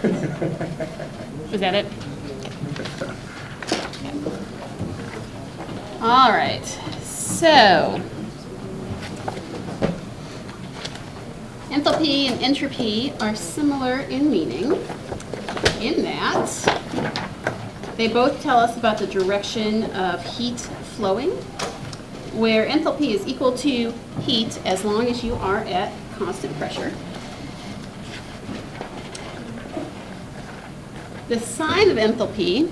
Was that it? All right, so enthalpy and entropy are similar in meaning in that they both tell us about the direction of heat flowing, where enthalpy is equal to heat as long as you are at constant pressure. The sign of enthalpy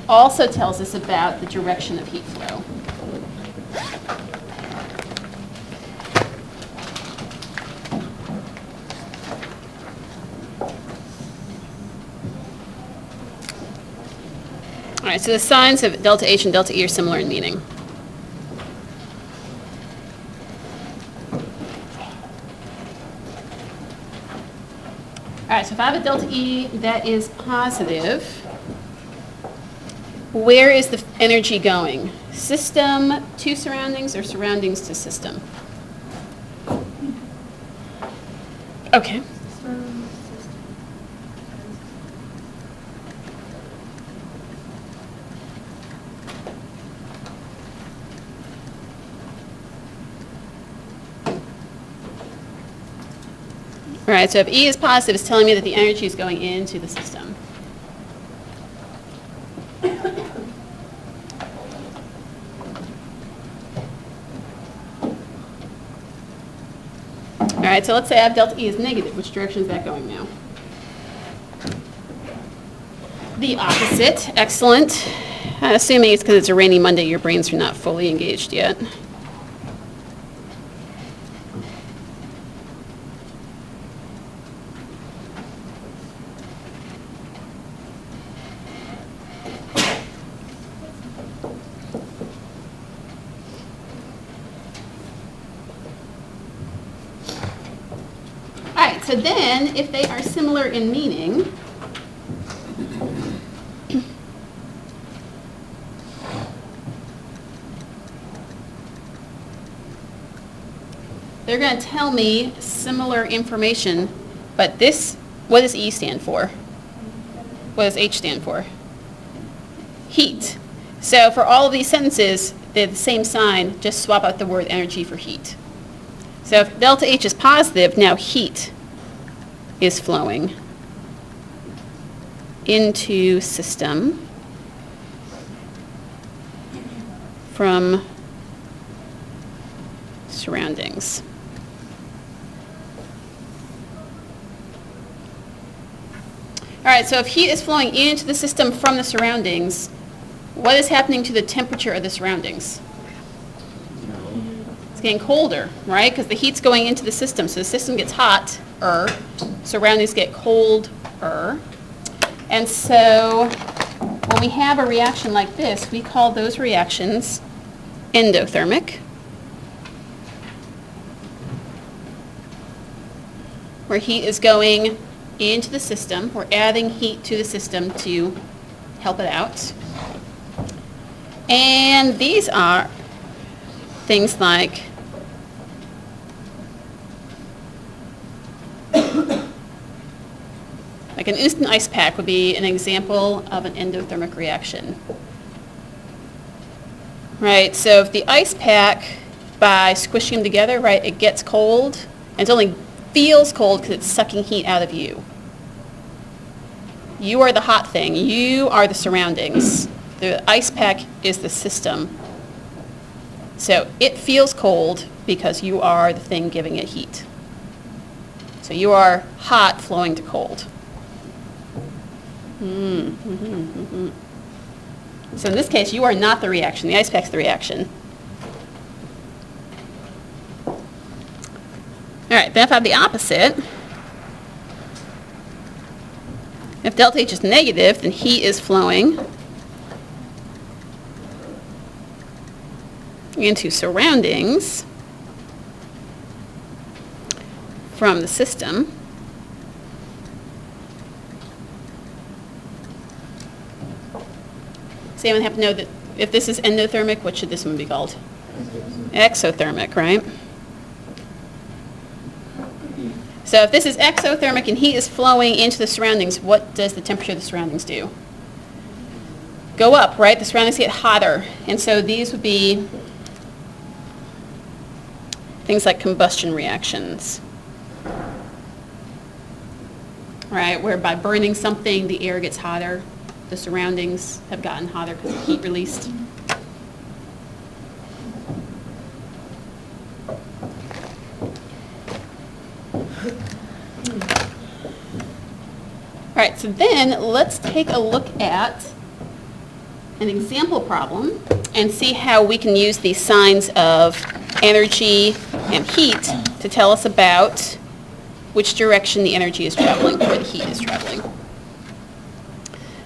also tells us about the direction of heat flow. All right, so the signs of delta H and delta E are similar in meaning. All right, so if I have a delta E that is positive, where is the energy going? System to surroundings or surroundings to system? Okay. All right, so if E is positive, it's telling me that the energy is going into the system. All right, so let's say I have delta E is negative. Which direction is that going now? The opposite. Excellent. Assuming it's because it's a rainy Monday, your brains are not fully engaged yet. So then, if they are similar in meaning, they're going to tell me similar information, but this, what does E stand for? What does H stand for? Heat. So for all of these sentences, they're the same sign, just swap out the word energy for heat. So if delta H is positive, now heat is flowing into system from surroundings. All right, so if heat is flowing into the system from the surroundings, what is happening to the temperature of the surroundings? It's getting colder, right? Because the heat's going into the system. So the system gets hotter, surroundings get colder. And so when we have a reaction like this, we call those reactions endothermic, where heat is going into the system. We're adding heat to the system to help it out. And these are things like an instant ice pack would be an example of an endothermic reaction. Right, so if the ice pack, by squishing them together, right, it gets cold, and it only feels cold because it's sucking heat out of you. You are the hot thing. You are the surroundings. The ice pack is the system. So it feels cold because you are the thing giving it heat. So you are hot flowing to cold. So in this case, you are not the reaction. The ice pack's the reaction. All right, then if I have the opposite, if delta H is negative, then heat is flowing into surroundings from the system. So you have to know that if this is endothermic, what should this one be called? Exothermic, right? So if this is exothermic and heat is flowing into the surroundings, what does the temperature of the surroundings do? Go up, right? The surroundings get hotter. And so these would be things like combustion reactions. Right, where by burning something, the air gets hotter. The surroundings have gotten hotter because of heat released. All right, so then let's take a look at an example problem and see how we can use these signs of energy and heat to tell us about which direction the energy is traveling or the heat is traveling.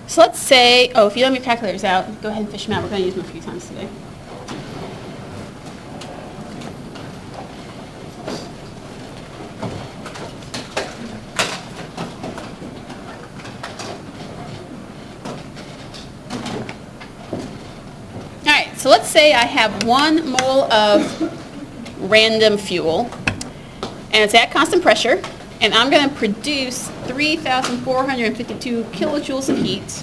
So let's say, if you have your calculators out, go ahead and fish them out. We're going to use them a few times today. So let's say I have 1 mole of random fuel, and it's at constant pressure, and I'm going to produce 3,452 kilojoules of heat,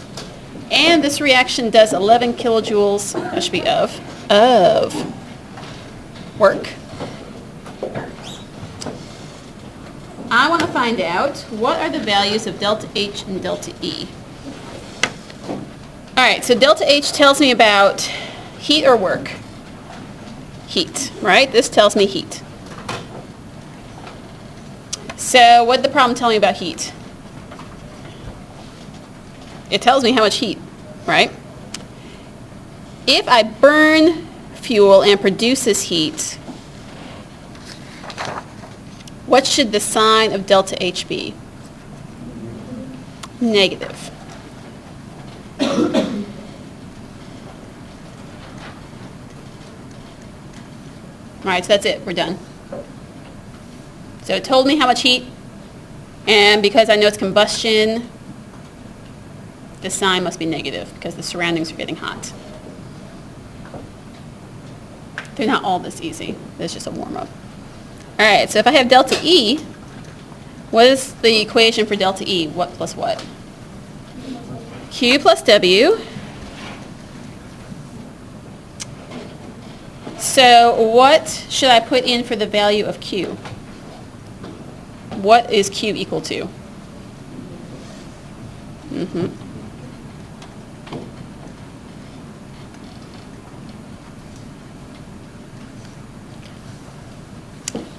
and this reaction does 11 kilojoules, that should be of work. I want to find out what are the values of delta H and delta E. All right, so delta H tells me about heat or work? Heat, right? This tells me heat. So what did the problem tell me about heat? It tells me how much heat, right? If I burn fuel and produces heat, what should the sign of delta H be? Negative. All right, so that's it. We're done. So it told me how much heat, and because I know it's combustion, the sign must be negative because the surroundings are getting hot. They're not all this easy. It's just a warm-up. All right, so if I have delta E, what is the equation for delta E? What plus what? Q plus W. So what should I put in for the value of Q? What is Q equal to?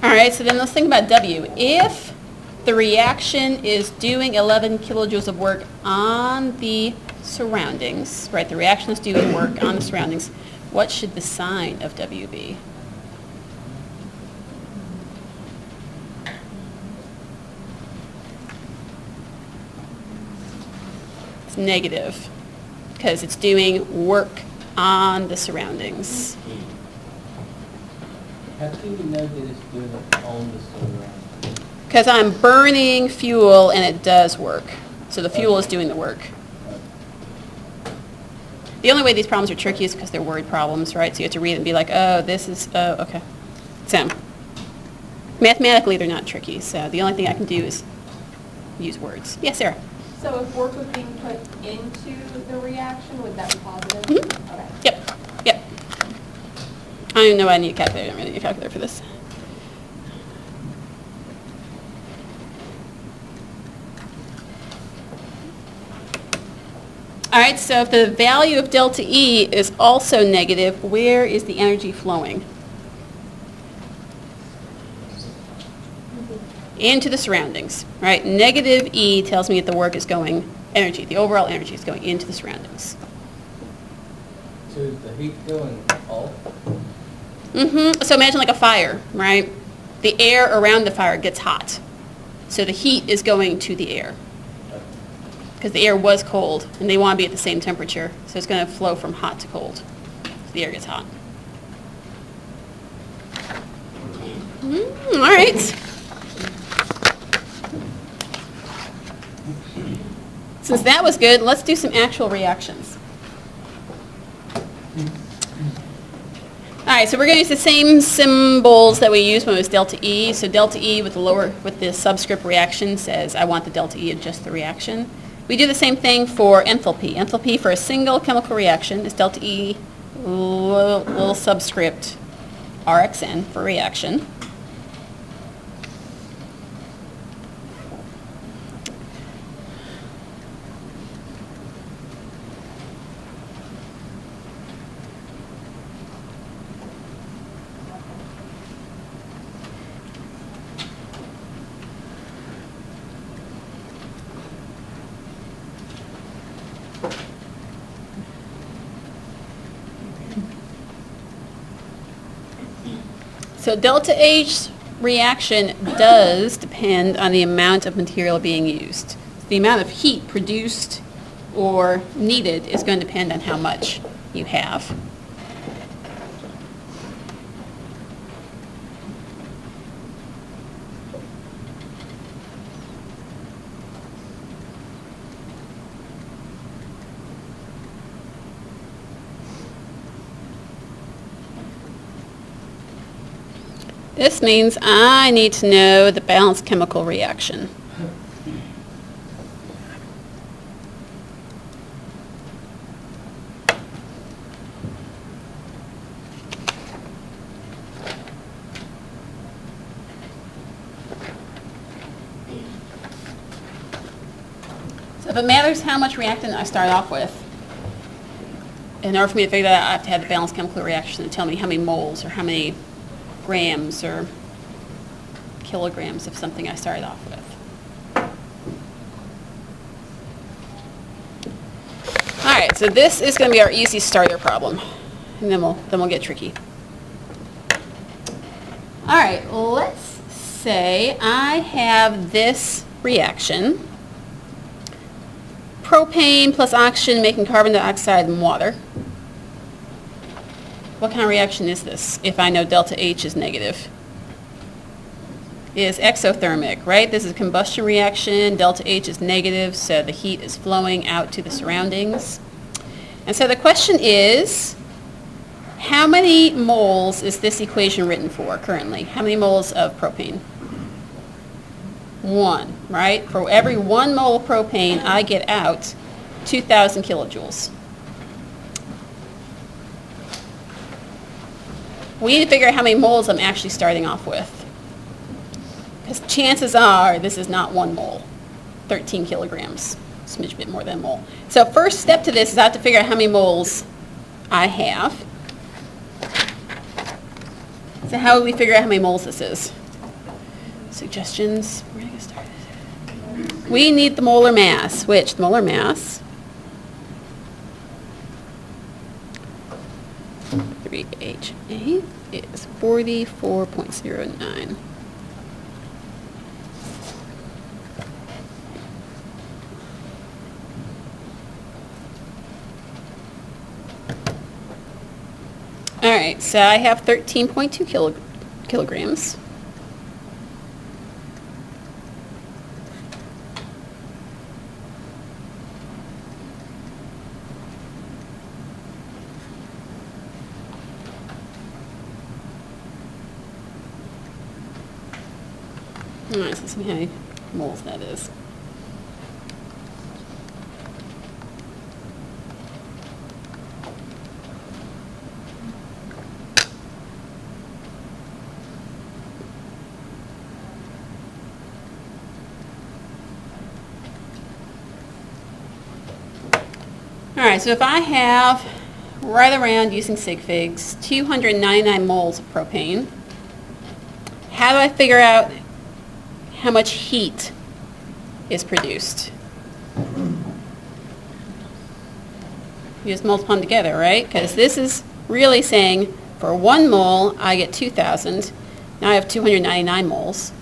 All right, so then let's think about W. If the reaction is doing 11 kilojoules of work on the surroundings, right? The reaction is doing work on the surroundings. What should the sign of W be? It's negative because it's doing work on the surroundings. How do we know that it's doing it on the surroundings? Because I'm burning fuel and it does work. So the fuel is doing the work. The only way these problems are tricky is because they're word problems, right? So you have to read it and be like, oh, this is, oh, okay. So mathematically, they're not tricky. So the only thing I can do is use words. Yes, Sarah? So if work was being put into the reaction, would that be positive? Mm-hmm. Okay. Yep, yep. I don't even know why I need a calculator. I'm going to need a calculator for this. All right, so if the value of delta E is also negative, where is the energy flowing? Into the surroundings, right? Negative E tells me that the work is going, energy, the overall energy is going into the surroundings. So is the heat going off? So imagine like a fire, right? The air around the fire gets hot. So the heat is going to the air. Because the air was cold, and they want to be at the same temperature. So it's going to flow from hot to cold. So the air gets hot. All right. Since that was good, let's do some actual reactions. right, so we're going to use the same symbols that we used when it was delta E. So delta E with the subscript reaction says I want the delta E of just the reaction. We do the same thing for enthalpy. Enthalpy for a single chemical reaction is delta E, little subscript RxN for reaction. So delta H reaction does depend on the amount of material being used. The amount of heat produced or needed is going to depend on how much you have. This means I need to know the balanced chemical reaction. So if it matters how much reactant I start off with, in order for me to figure that out, I have to have the balanced chemical reaction to tell me how many moles or how many grams or kilograms of something I started off with. All right, so this is going to be our easy starter problem, and then we'll get tricky. All right, let's say I have this reaction: propane plus oxygen making carbon dioxide and water. What kind of reaction is this if I know delta H is negative? It is exothermic, right? This is a combustion reaction. Delta H is negative, so the heat is flowing out to the surroundings. And so the question is, how many moles is this equation written for currently? How many moles of propane? 1, right? For every 1 mole of propane, I get out 2,000 kilojoules. We need to figure out how many moles I'm actually starting off with. Because chances are this is not 1 mole, 13 kilograms, a smidge bit more than a mole. So first step to this is I have to figure out how many moles I have. So how would we figure out how many moles this is? Suggestions? Where do I get started? We need the molar mass, which the molar mass 3HA is 44.09. All right, so I have 13.2 kilograms. All right, so let's see how many moles that is. All right, so if I have right around, using sig figs, 299 moles of propane, how do I figure out how much heat is produced? You just multiply them together, right? Because this is really saying for 1 mole, I get 2,000. Now I have 299 moles.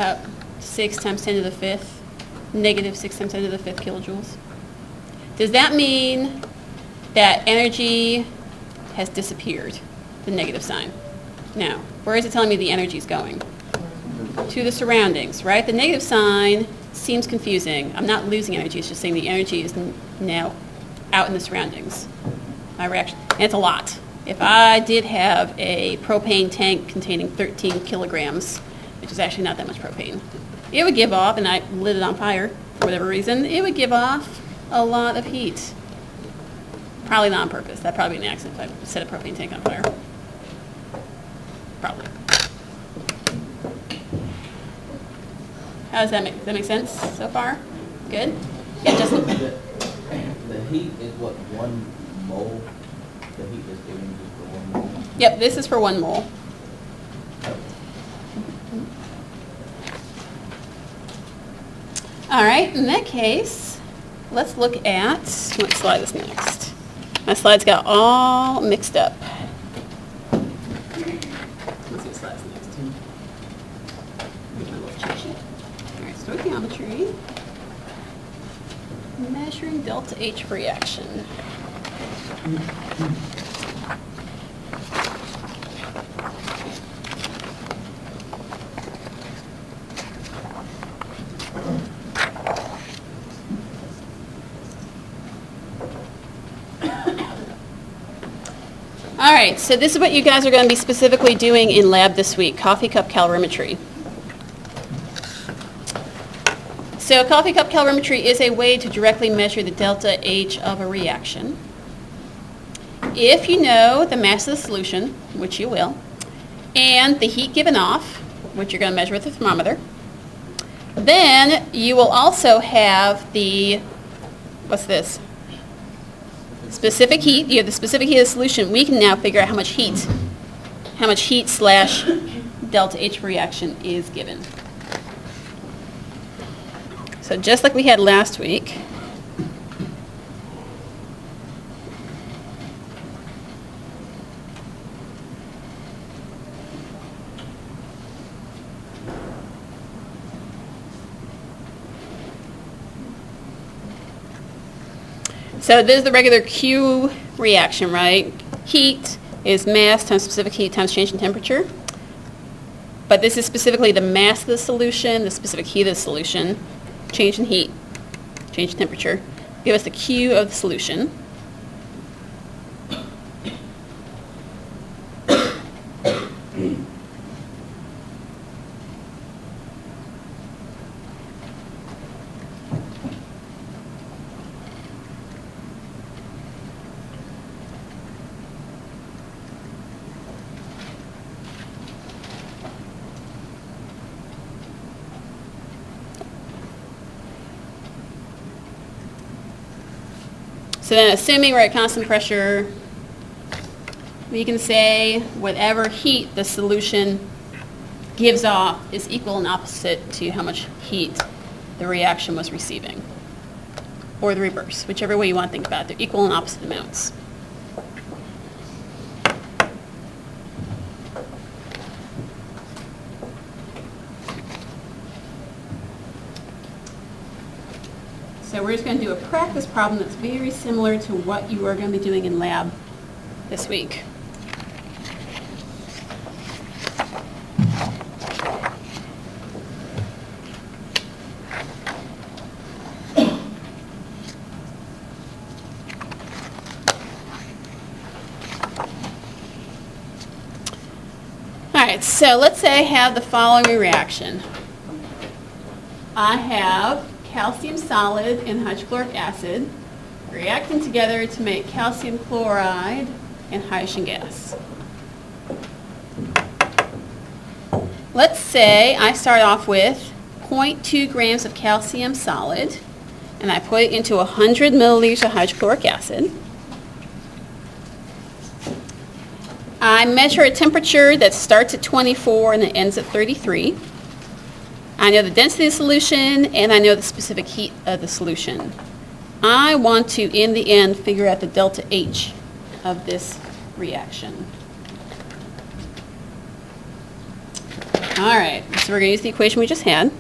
about 6 times 10 to the 5th, negative 6 times 10 to the 5th kilojoules. Does that mean that energy has disappeared, the negative sign? No. Where is it telling me the energy is going? To the surroundings, right? The negative sign seems confusing. I'm not losing energy. It's just saying the energy is now out in the surroundings. My reaction, and it's a lot. If I did have a propane tank containing 13 kilograms, which is actually not that much propane, it would give off, and I lit it on fire for whatever reason, it would give off a lot of heat. Probably not on purpose. That'd probably be an accident if I set a propane tank on fire. Probably. How does that make sense so far? Good? Yeah, Justin? The heat is what, 1 mole? The heat is given just for 1 mole? Yep, this is for 1 mole. All right, in that case, let's look at, what slide is next? My slides got all mixed up. Let's see what slide's next. Here's my little cheat sheet. All right, stoichiometry. Measuring delta H reaction. All right, so this is what you guys are going to be specifically doing in lab this week, coffee cup calorimetry. So coffee cup calorimetry is a way to directly measure the delta H of a reaction. If you know the mass of the solution, which you will, and the heat given off, which you're going to measure with a thermometer, then you will also have the, what's this? Specific heat. You have the specific heat of the solution. We can now figure out how much heat / delta H reaction is given. So just like we had last week, so this is the regular Q reaction, right? Heat is mass times specific heat times change in temperature. But this is specifically the mass of the solution, the specific heat of the solution, change in heat, change in temperature. Give us the Q of the solution. So then assuming we're at constant pressure, we can say whatever heat the solution gives off is equal and opposite to how much heat the reaction was receiving. Or the reverse, whichever way you want to think about it. They're equal and opposite amounts. So we're just going to do a practice problem that's very similar to what you are going to be doing in lab this week. All right, so let's say I have the following reaction. I have calcium solid and hydrochloric acid reacting together to make calcium chloride and hydrogen gas. Let's say I start off with 0.2 grams of calcium solid and I put it into 100 milliliters of hydrochloric acid. I measure a temperature that starts at 24 and it ends at 33. I know the density of the solution, and I know the specific heat of the solution. I want to, in the end, figure out the delta H of this reaction. All right, so we're going to use the equation we just had.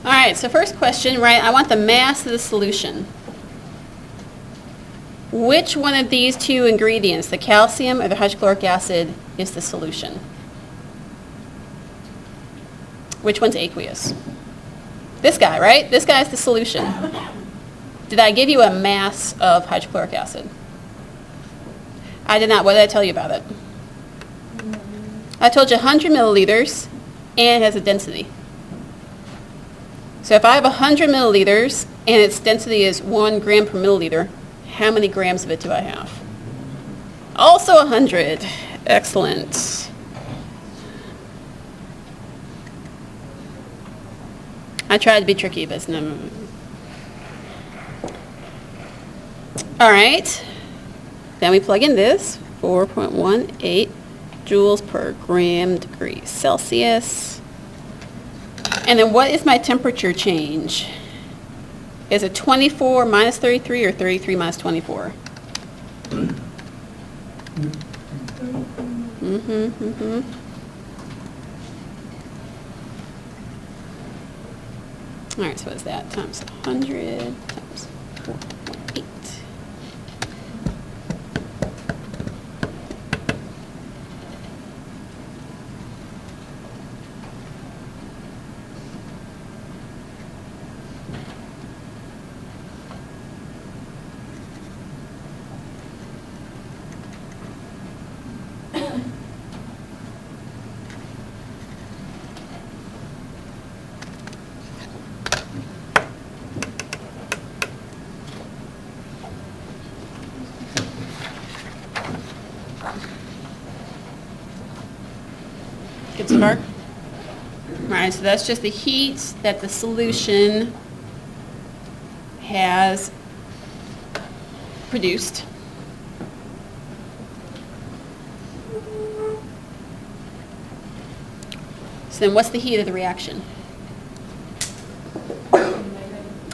All right, so first question, right, I want the mass of the solution. Which one of these two ingredients, the calcium or the hydrochloric acid, is the solution? Which one's aqueous? This guy, right? This guy's the solution. Did I give you a mass of hydrochloric acid? I did not. What did I tell you about it? I told you 100 milliliters and it has a density. So if I have 100 milliliters and its density is 1 gram per milliliter, how many grams of it do I have? Also 100. Excellent. I tried to be tricky, but it's no. All right. Then we plug in this, 4.18 joules per gram degree Celsius. And then what is my temperature change? Is it 24 minus 33 or 33 minus 24? All right, so what is that? Times 100 times 4.8. Good so far? All right, so that's just the heat that the solution has produced. So then what's the heat of the reaction?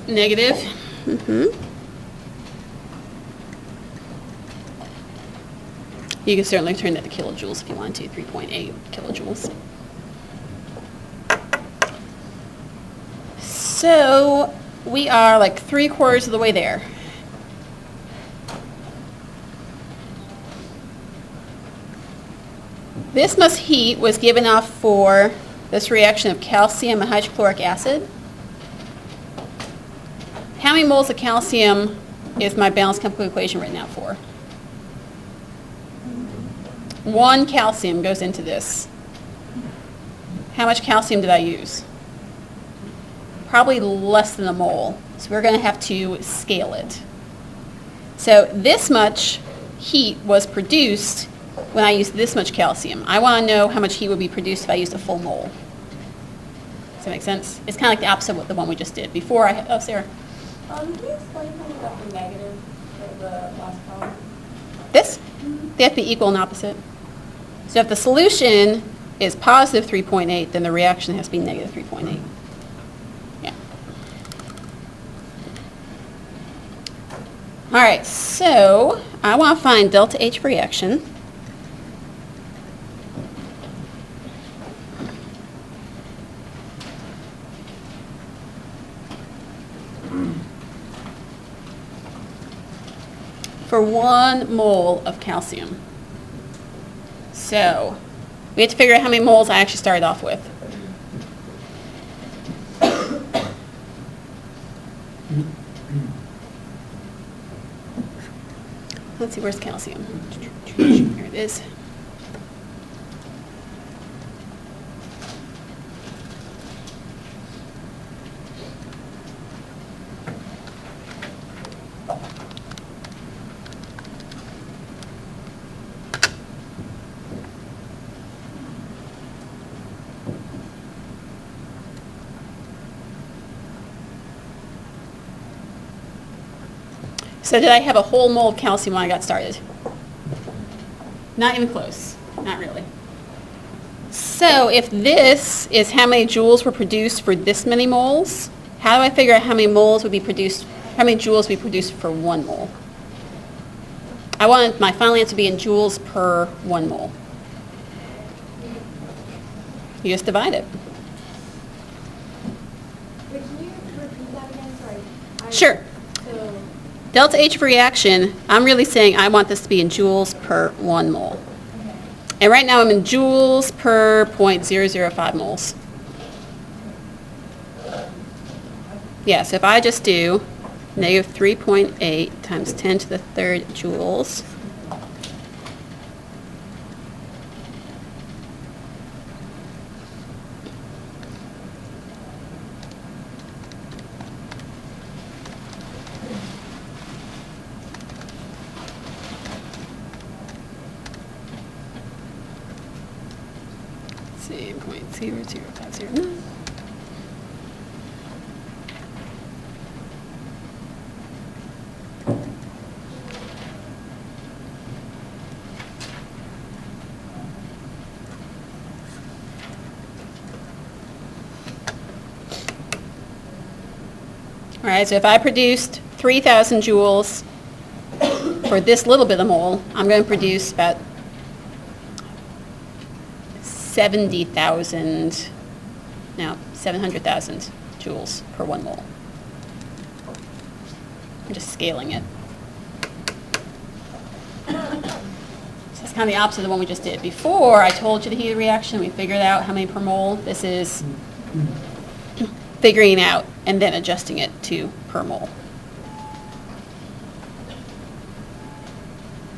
Negative. You can certainly turn that to kilojoules if you want to, 3.8 kilojoules. So we are like 3/4 of the way there. This much heat was given off for this reaction of calcium and hydrochloric acid. How many moles of calcium is my balanced chemical equation written out for? 1 calcium goes into this. How much calcium did I use? Probably less than a mole. So we're going to have to scale it. So this much heat was produced when I used this much calcium. I want to know how much heat would be produced if I used a full mole. Does that make sense? It's kind of like the opposite of the one we just did. Before I, oh, Sarah. Can you explain how you got the negative for the last column? This? They have to be equal and opposite. So if the solution is positive 3.8, then the reaction has to be negative 3.8. Yeah. All right, so I want to find delta H reaction. For 1 mole of calcium. So we have to figure out how many moles I actually started off with. Let's see, where's calcium? Here it is. So did I have a whole mole of calcium when I got started? Not even close, not really. So if this is how many joules were produced for this many moles, how do I figure out how many moles would be produced, how many joules would be produced for 1 mole? I want my final answer to be in joules per 1 mole. You just divide it. Wait, can you repeat that again? Sorry. Sure. So, Delta H of reaction, I'm really saying I want this to be in joules per 1 mole. And right now I'm in joules per 0.005 moles. Yeah, so if I just do negative 3.8 times 10 to the 3rd joules, let's see, 0.00509. All right, so if I produced 3,000 joules for this little bit of mole, I'm going to produce about 700,000 joules per 1 mole. I'm just scaling it. So it's kind of the opposite of the one we just did. Before, I told you the heat of reaction, we figured out how many per mole. This is figuring it out and then adjusting it to per mole.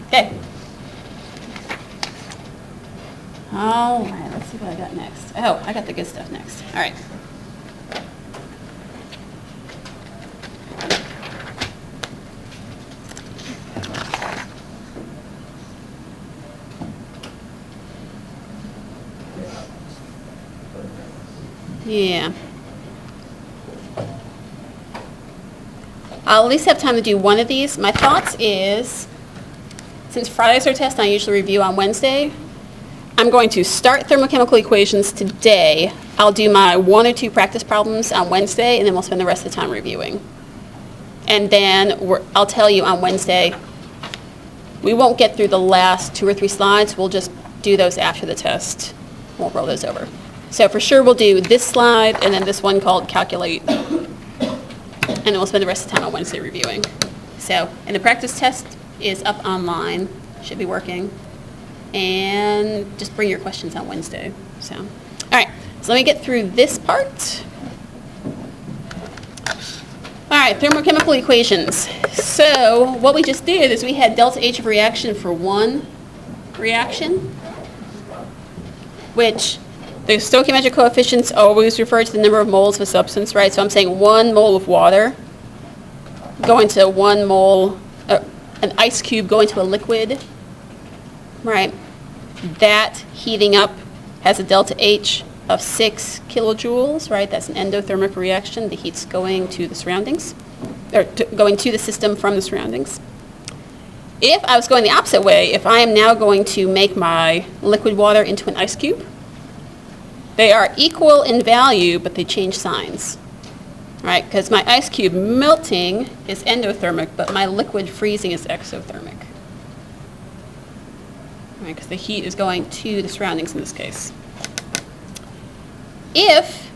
Okay. All right, let's see what I got next. Oh, I got the good stuff next. All right. Yeah. I'll at least have time to do one of these. My thoughts is, since Friday's our test, and I usually review on Wednesday, I'm going to start thermochemical equations today. I'll do my 1 or 2 practice problems on Wednesday, and then we'll spend the rest of the time reviewing. And then I'll tell you on Wednesday, we won't get through the last 2 or 3 slides. We'll just do those after the test. We'll roll those over. So for sure, we'll do this slide and then this one called calculate. And then we'll spend the rest of the time on Wednesday reviewing. So, and the practice test is up online, should be working. And just bring your questions on Wednesday. So, all right, so let me get through this part. All right, thermochemical equations. So what we just did is we had delta H of reaction for one reaction, which the stoichiometric coefficients always refer to the number of moles of a substance, right? So I'm saying 1 mole of water going to 1 mole, an ice cube going to a liquid, right? That heating up has a delta H of 6 kilojoules, right? That's an endothermic reaction. The heat's going to the surroundings, or going to the system from the surroundings. If I was going the opposite way, if I am now going to make my liquid water into an ice cube, they are equal in value, but they change signs, right? Because my ice cube melting is endothermic, but my liquid freezing is exothermic, right? Because the heat is going to the surroundings in this case. If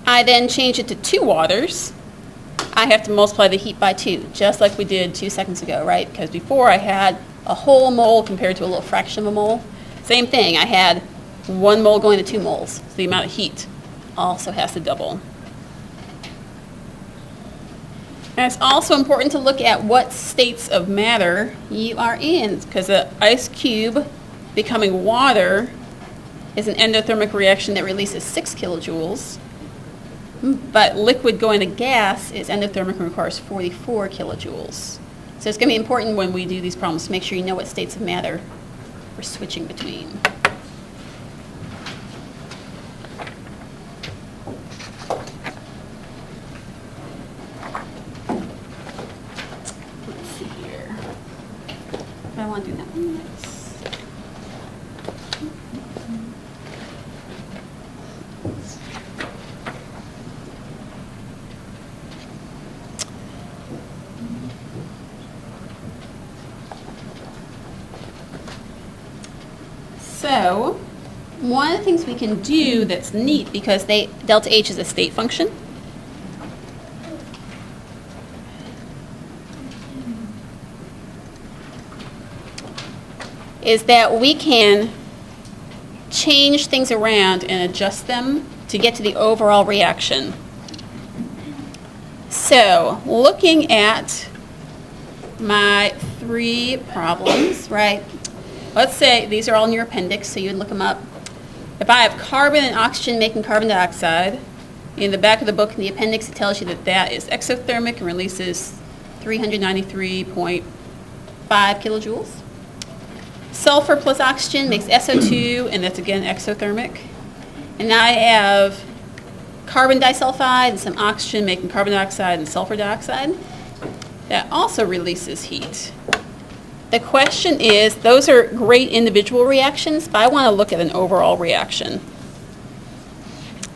I then change it to 2 waters, I have to multiply the heat by 2, just like we did 2 seconds ago, right? Because before I had a whole mole compared to a little fraction of a mole. Same thing, I had 1 mole going to 2 moles. So the amount of heat also has to double. And it's also important to look at what states of matter you are in, because an ice cube becoming water is an endothermic reaction that releases 6 kilojoules, but liquid going to gas is endothermic and requires 44 kilojoules. So it's going to be important when we do these problems to make sure you know what states of matter we're switching between. Let's see here. I want to do that one next. So, one of the things we can do that's neat, because delta H is a state function, is that we can change things around and adjust them to get to the overall reaction. So, looking at my 3 problems, right? Let's say these are all in your appendix, so you would look them up. If I have carbon and oxygen making carbon dioxide, in the back of the book in the appendix it tells you that that is exothermic and releases 393.5 kilojoules. Sulfur plus oxygen makes SO2, and that's again exothermic. And now I have carbon disulfide and some oxygen making carbon dioxide and sulfur dioxide. That also releases heat. The question is, those are great individual reactions, but I want to look at an overall reaction.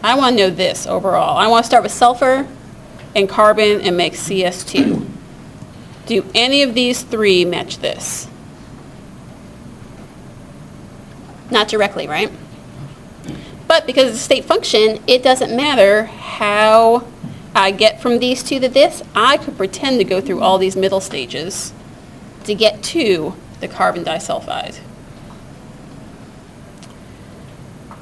I want to know this overall. I want to start with sulfur and carbon and make CS2. Do any of these 3 match this? Not directly, right? But because it's a state function, it doesn't matter how I get from these 2 to this. I could pretend to go through all these middle stages to get to the carbon disulfide.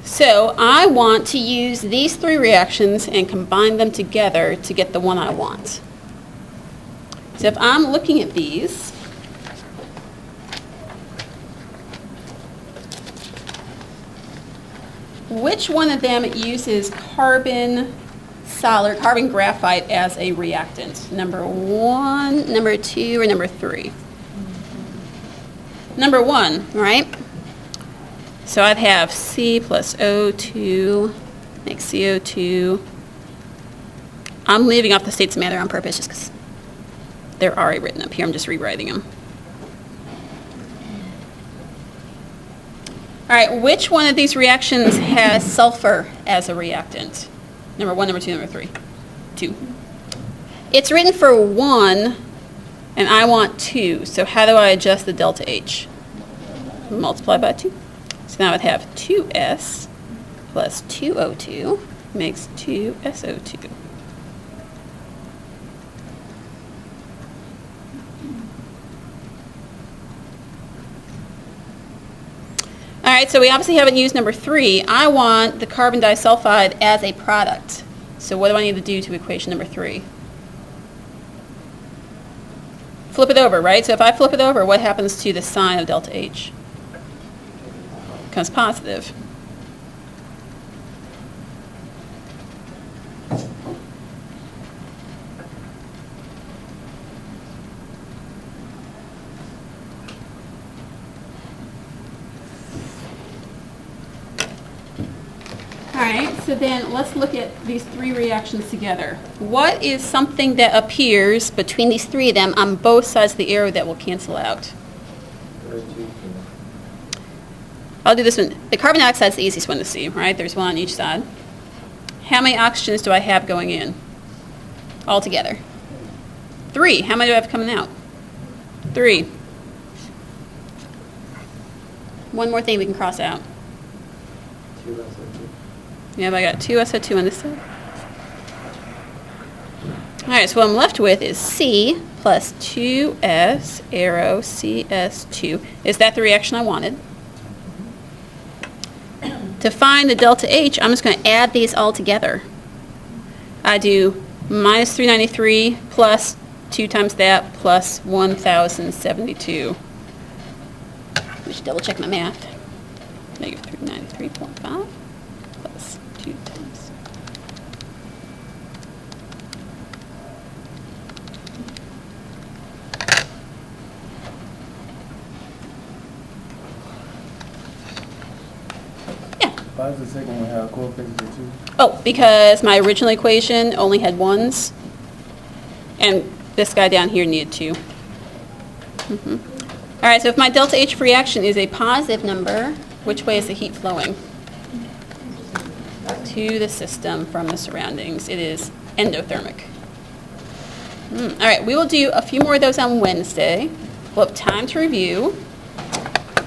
So I want to use these 3 reactions and combine them together to get the one I want. So if I'm looking at these, which one of them uses carbon graphite as a reactant? Number 1, number 2, or number 3? Number 1, right? So I'd have C plus O2 makes CO2. I'm leaving off the states of matter on purpose just because they're already written up here. I'm just rewriting them. All right, which one of these reactions has sulfur as a reactant? Number 1, number 2, number 3? 2. It's written for 1, and I want 2. So how do I adjust the delta H? Multiply by 2. So now I'd have 2S plus 2O2 makes 2SO2. All right, so we obviously haven't used number 3. I want the carbon disulfide as a product. So what do I need to do to equation number 3? Flip it over, right? So if I flip it over, what happens to the sign of delta H? Becomes positive. All right, so then let's look at these 3 reactions together. What is something that appears between these 3 of them on both sides of the arrow that will cancel out? I'll do this one. The carbon dioxide is the easiest one to see, right? There's 1 on each side. How many oxygens do I have going in altogether? 3. How many do I have coming out? 3. One more thing we can cross out. 2 SO2. Yeah, I got 2 SO2 on this side. All right, so what I'm left with is C plus 2S arrow CS2. Is that the reaction I wanted? To find the delta H, I'm just going to add these all together. I do minus 393 plus 2 times that plus 1,072. We should double check my math. Negative 393.5 plus 2 times. Why does the second one have coefficients of 2? Oh, because my original equation only had 1s, and this guy down here needed 2. All right, so if my delta H reaction is a positive number, which way is the heat flowing? To the system from the surroundings. It is endothermic. All right, we will do a few more of those on Wednesday. We'll have time to review.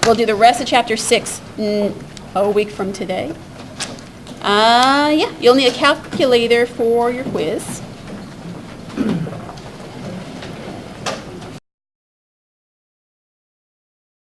We'll do the rest of chapter 6 a week from today. Yeah, you'll need a calculator for your quiz.